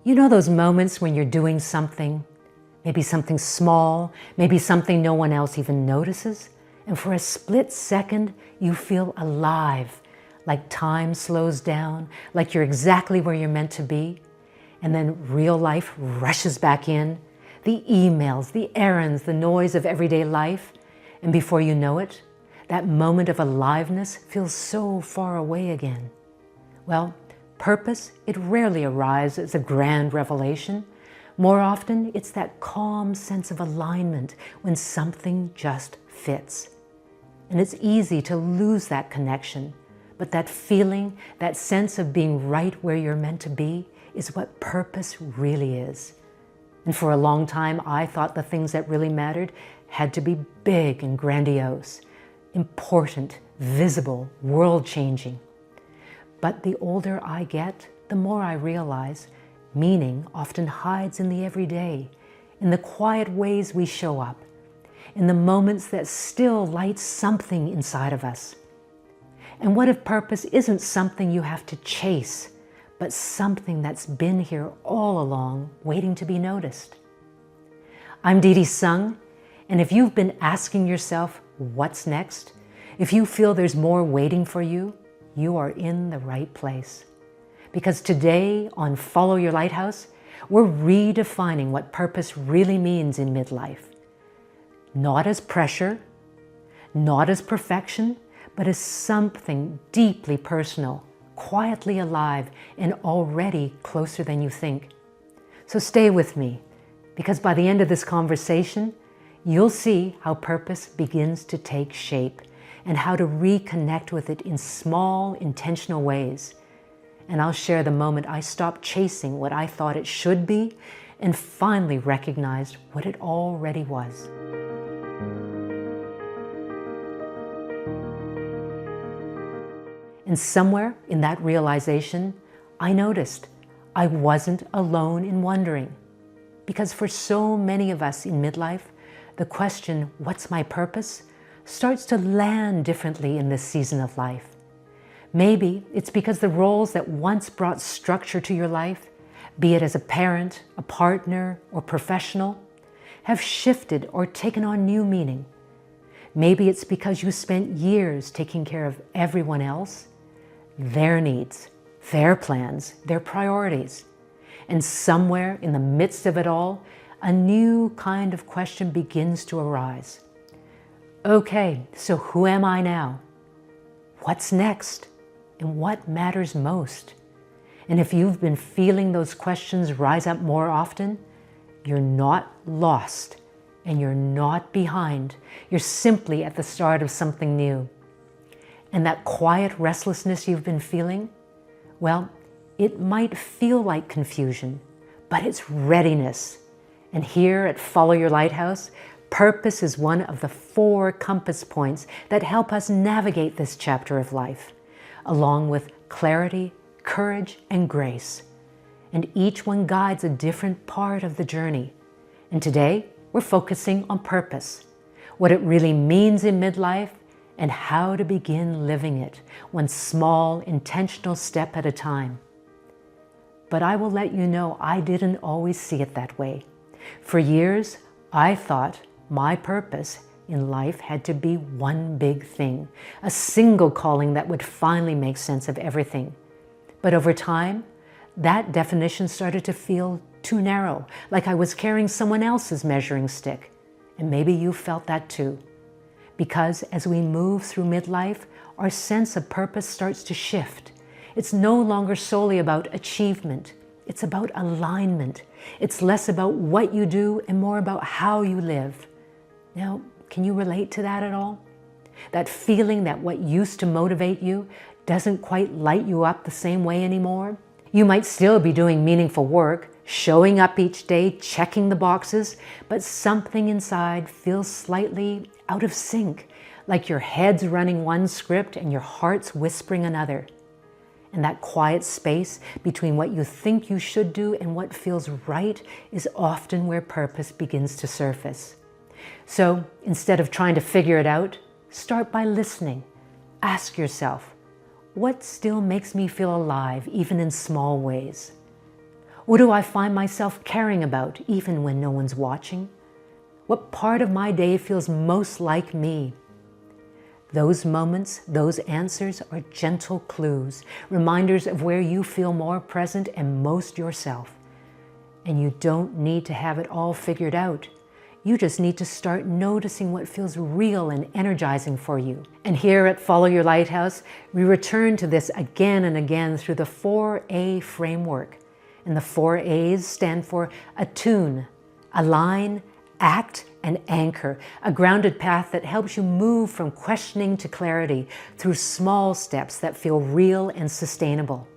You know those moments when you're doing something, maybe something small, maybe something no one else even notices, and for a split second you feel alive, like time slows down, like you're exactly where you're meant to be, and then real life rushes back in, the emails, the errands, the noise of everyday life, and before you know it, that moment of aliveness feels so far away again. Well, purpose, it rarely arrives as a grand revelation. More often, it's that calm sense of alignment when something just fits. And it's easy to lose that connection, but that feeling, that sense of being right where you're meant to be, is what purpose really is. And for a long time, I thought the things that really mattered had to be big and grandiose, important, visible, world-changing. But the older I get, the more I realize meaning often hides in the everyday, in the quiet ways we show up, in the moments that still light something inside of us. And what if purpose isn't something you have to chase, but something that's been here all along, waiting to be noticed? I'm Dee Dee Sung, and if you've been asking yourself, what's next? If you feel there's more waiting for you, you are in the right place. Because today on Follow Your Lighthouse, we're redefining what purpose really means in midlife. Not as pressure, not as perfection, but as something deeply personal, quietly alive, and already closer than you think. So stay with me, because by the end of this conversation, you'll see how purpose begins to take shape and how to reconnect with it in small, intentional ways. And I'll share the moment I stopped chasing what I thought it should be and finally recognized what it already was. And somewhere in that realization, I noticed I wasn't alone in wondering. Because for so many of us in midlife, the question, what's my purpose, starts to land differently in this season of life. Maybe it's because the roles that once brought structure to your life, be it as a parent, a partner, or professional, have shifted or taken on new meaning. Maybe it's because you spent years taking care of everyone else, their needs, their plans, their priorities. And somewhere in the midst of it all, a new kind of question begins to arise. Okay, so who am I now? What's next? And what matters most? And if you've been feeling those questions rise up more often, you're not lost and you're not behind. You're simply at the start of something new. And that quiet restlessness you've been feeling, well, it might feel like confusion, but it's readiness. And here at Follow Your Lighthouse, purpose is one of the 4 compass points that help us navigate this chapter of life, along with clarity, courage, and grace. And each one guides a different part of the journey. And today, we're focusing on purpose, what it really means in midlife, and how to begin living it, one small, intentional step at a time. But I will let you know I didn't always see it that way. For years, I thought my purpose in life had to be one big thing, a single calling that would finally make sense of everything. But over time, that definition started to feel too narrow, like I was carrying someone else's measuring stick. And maybe you felt that too. Because as we move through midlife, our sense of purpose starts to shift. It's no longer solely about achievement. It's about alignment. It's less about what you do and more about how you live. Now, can you relate to that at all? That feeling that what used to motivate you doesn't quite light you up the same way anymore? You might still be doing meaningful work, showing up each day, checking the boxes, but something inside feels slightly out of sync, like your head's running one script and your heart's whispering another. And that quiet space between what you think you should do and what feels right is often where purpose begins to surface. So instead of trying to figure it out, start by listening. Ask yourself, what still makes me feel alive, even in small ways? What do I find myself caring about even when no one's watching? What part of my day feels most like me? Those moments, those answers are gentle clues, reminders of where you feel more present and most yourself. And you don't need to have it all figured out. You just need to start noticing what feels real and energizing for you. And here at Follow Your Lighthouse, we return to this again and again through the 4A framework. And the 4 A's stand for attune, align, act, and anchor, a grounded path that helps you move from questioning to clarity through small steps that feel real and sustainable.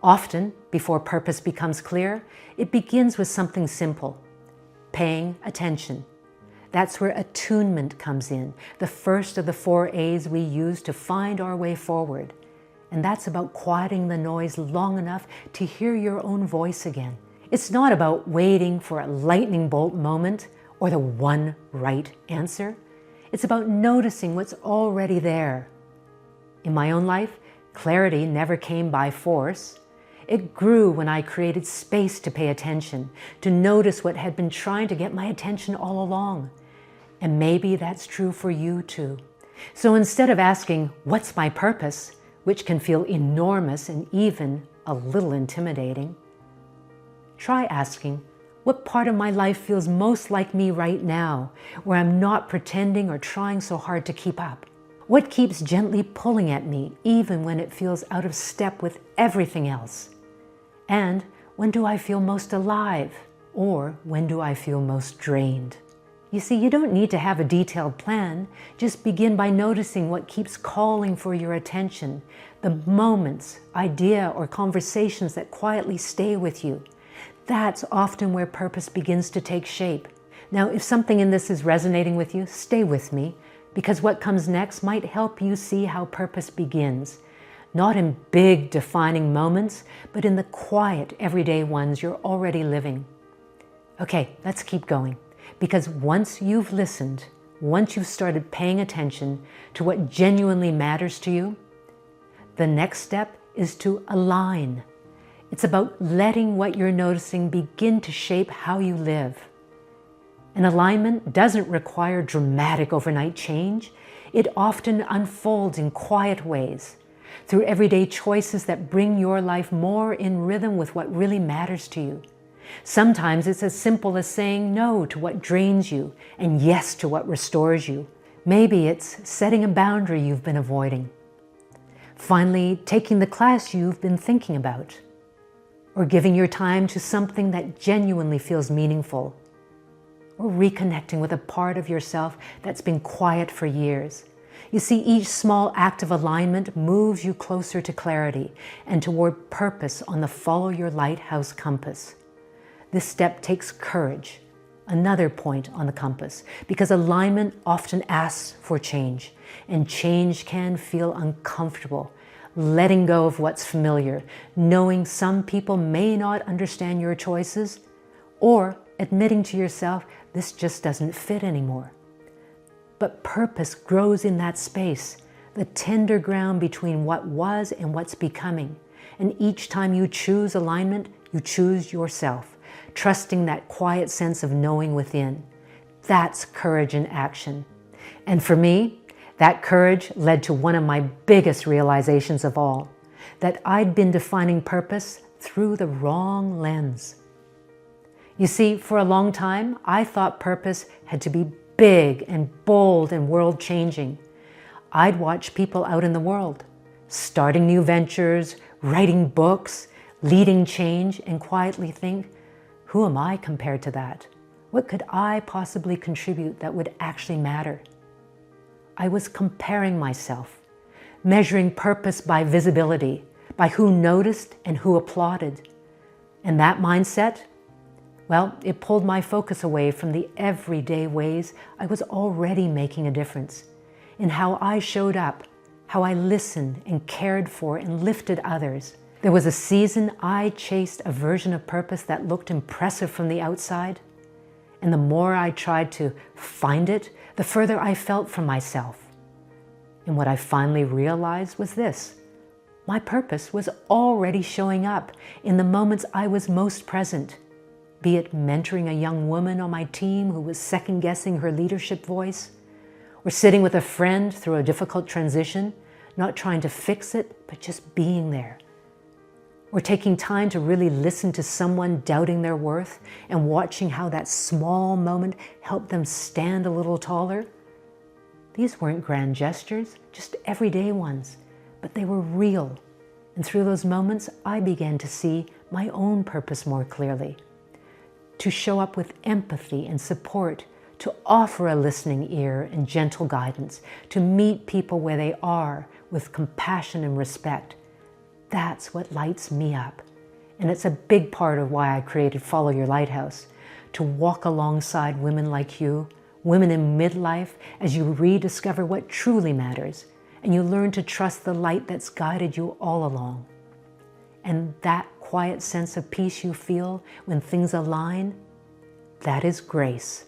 Often, before purpose becomes clear, it begins with something simple: paying attention. That's where attunement comes in, the first of the 4 A's we use to find our way forward. And that's about quieting the noise long enough to hear your own voice again. It's not about waiting for a lightning bolt moment or the one right answer. It's about noticing what's already there. In my own life, clarity never came by force. It grew when I created space to pay attention, to notice what had been trying to get my attention all along. And maybe that's true for you too. So instead of asking, "What's my purpose?" which can feel enormous and even a little intimidating, try asking, what part of my life feels most like me right now, where I'm not pretending or trying so hard to keep up? What keeps gently pulling at me, even when it feels out of step with everything else? And when do I feel most alive? Or when do I feel most drained? You see, you don't need to have a detailed plan. Just begin by noticing what keeps calling for your attention, the moments, idea, or conversations that quietly stay with you. That's often where purpose begins to take shape. Now, if something in this is resonating with you, stay with me, because what comes next might help you see how purpose begins. Not in big, defining moments, but in the quiet, everyday ones you're already living. Okay, let's keep going. Because once you've listened, once you've started paying attention to what genuinely matters to you, the next step is to align. It's about letting what you're noticing begin to shape how you live. And alignment doesn't require dramatic overnight change. It often unfolds in quiet ways, through everyday choices that bring your life more in rhythm with what really matters to you. Sometimes it's as simple as saying no to what drains you and yes to what restores you. Maybe it's setting a boundary you've been avoiding. Finally, taking the class you've been thinking about. Or giving your time to something that genuinely feels meaningful. Or reconnecting with a part of yourself that's been quiet for years. You see, each small act of alignment moves you closer to clarity and toward purpose on the Follow Your Lighthouse compass. This step takes courage, another point on the compass, because alignment often asks for change, and change can feel uncomfortable. Letting go of what's familiar, knowing some people may not understand your choices, or admitting to yourself, this just doesn't fit anymore. But purpose grows in that space, the tender ground between what was and what's becoming. And each time you choose alignment, you choose yourself, trusting that quiet sense of knowing within. That's courage in action. And for me, that courage led to one of my biggest realizations of all, that I'd been defining purpose through the wrong lens. You see, for a long time, I thought purpose had to be big and bold and world-changing. I'd watch people out in the world, starting new ventures, writing books, leading change, and quietly think, who am I compared to that? What could I possibly contribute that would actually matter? I was comparing myself, measuring purpose by visibility, by who noticed and who applauded. And that mindset, well, it pulled my focus away from the everyday ways I was already making a difference, in how I showed up, how I listened and cared for and lifted others. There was a season I chased a version of purpose that looked impressive from the outside, and the more I tried to find it, the further I felt from myself. And what I finally realized was this: My purpose was already showing up in the moments I was most present, be it mentoring a young woman on my team who was second-guessing her leadership voice, or sitting with a friend through a difficult transition, not trying to fix it, but just being there. Or taking time to really listen to someone doubting their worth and watching how that small moment helped them stand a little taller. These weren't grand gestures, just everyday ones, but they were real. And through those moments, I began to see my own purpose more clearly. To show up with empathy and support, to offer a listening ear and gentle guidance, to meet people where they are with compassion and respect. That's what lights me up. And it's a big part of why I created Follow Your Lighthouse, to walk alongside women like you, women in midlife, as you rediscover what truly matters, and you learn to trust the light that's guided you all along. And that quiet sense of peace you feel when things align, that is grace,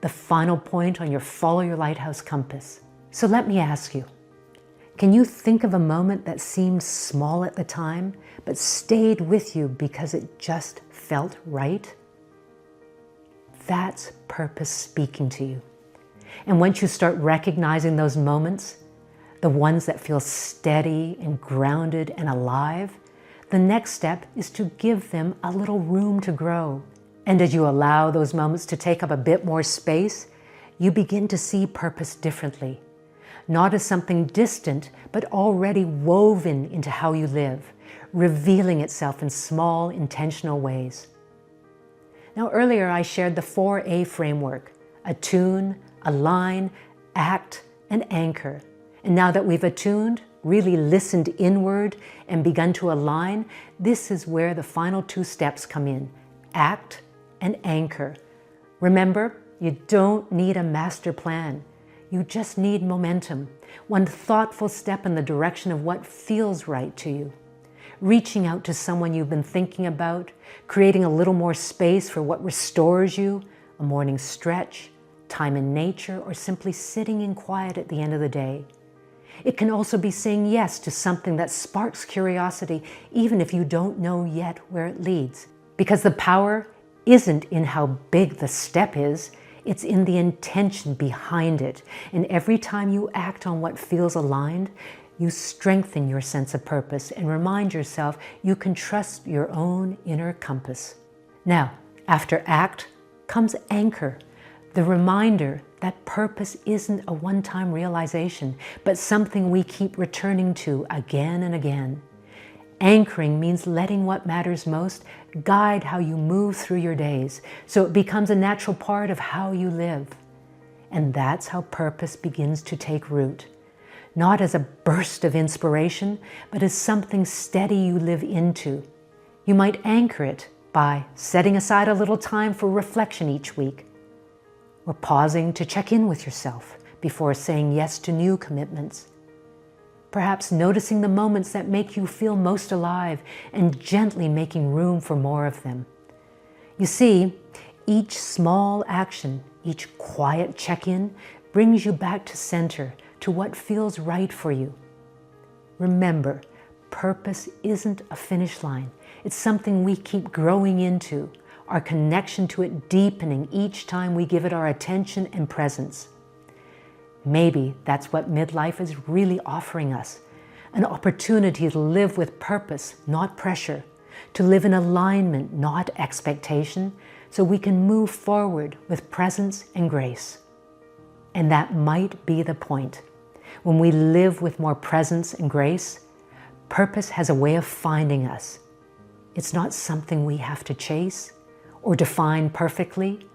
the final point on your Follow Your Lighthouse compass. So let me ask you, can you think of a moment that seemed small at the time, but stayed with you because it just felt right? That's purpose speaking to you. And once you start recognizing those moments, the ones that feel steady and grounded and alive, the next step is to give them a little room to grow. And as you allow those moments to take up a bit more space, you begin to see purpose differently. Not as something distant, but already woven into how you live, revealing itself in small, intentional ways. Now, earlier I shared the 4A framework: attune, align, act, and anchor. And now that we've attuned, really listened inward, and begun to align, this is where the final 2 steps come in: act and anchor. Remember, you don't need a master plan. You just need momentum, one thoughtful step in the direction of what feels right to you. Reaching out to someone you've been thinking about, creating a little more space for what restores you, a morning stretch, time in nature, or simply sitting in quiet at the end of the day. It can also be saying yes to something that sparks curiosity, even if you don't know yet where it leads. Because the power isn't in how big the step is, it's in the intention behind it. And every time you act on what feels aligned, you strengthen your sense of purpose and remind yourself you can trust your own inner compass. Now, after act comes anchor, the reminder that purpose isn't a one-time realization, but something we keep returning to again and again. Anchoring means letting what matters most guide how you move through your days, so it becomes a natural part of how you live. And that's how purpose begins to take root. Not as a burst of inspiration, but as something steady you live into. You might anchor it by setting aside a little time for reflection each week, or pausing to check in with yourself before saying yes to new commitments. Perhaps noticing the moments that make you feel most alive and gently making room for more of them. You see, each small action, each quiet check-in brings you back to center, to what feels right for you. Remember, purpose isn't a finish line. It's something we keep growing into, our connection to it deepening each time we give it our attention and presence. Maybe that's what midlife is really offering us, an opportunity to live with purpose, not pressure, to live in alignment, not expectation, so we can move forward with presence and grace. And that might be the point. When we live with more presence and grace, purpose has a way of finding us. It's not something we have to chase or define perfectly.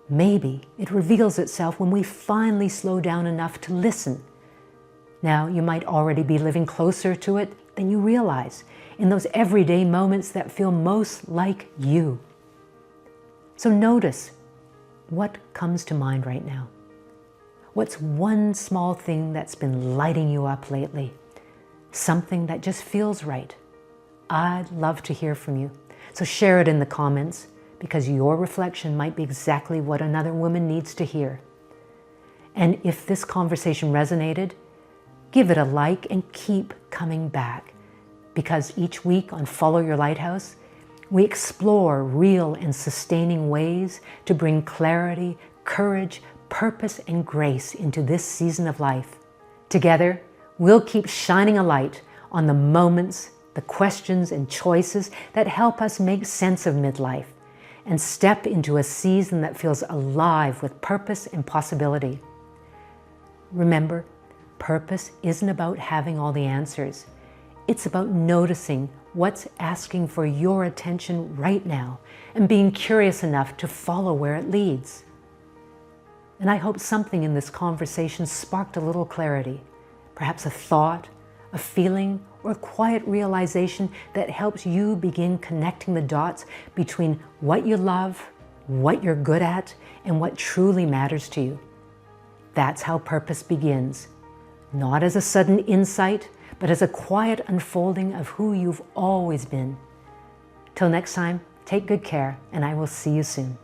Maybe it reveals itself when we finally slow down enough to listen. Now, you might already be living closer to it than you realize, in those everyday moments that feel most like you. So notice what comes to mind right now. What's one small thing that's been lighting you up lately? Something that just feels right. I'd love to hear from you. So share it in the comments, because your reflection might be exactly what another woman needs to hear. And if this conversation resonated, give it a like and keep coming back, because each week on Follow Your Lighthouse, we explore real and sustaining ways to bring clarity, courage, purpose, and grace into this season of life. Together, we'll keep shining a light on the moments, the questions, and choices that help us make sense of midlife and step into a season that feels alive with purpose and possibility. Remember, purpose isn't about having all the answers. It's about noticing what's asking for your attention right now and being curious enough to follow where it leads. And I hope something in this conversation sparked a little clarity, perhaps a thought, a feeling, or a quiet realization that helps you begin connecting the dots between what you love, what you're good at, and what truly matters to you. That's how purpose begins, not as a sudden insight, but as a quiet unfolding of who you've always been. Till next time, take good care, and I will see you soon.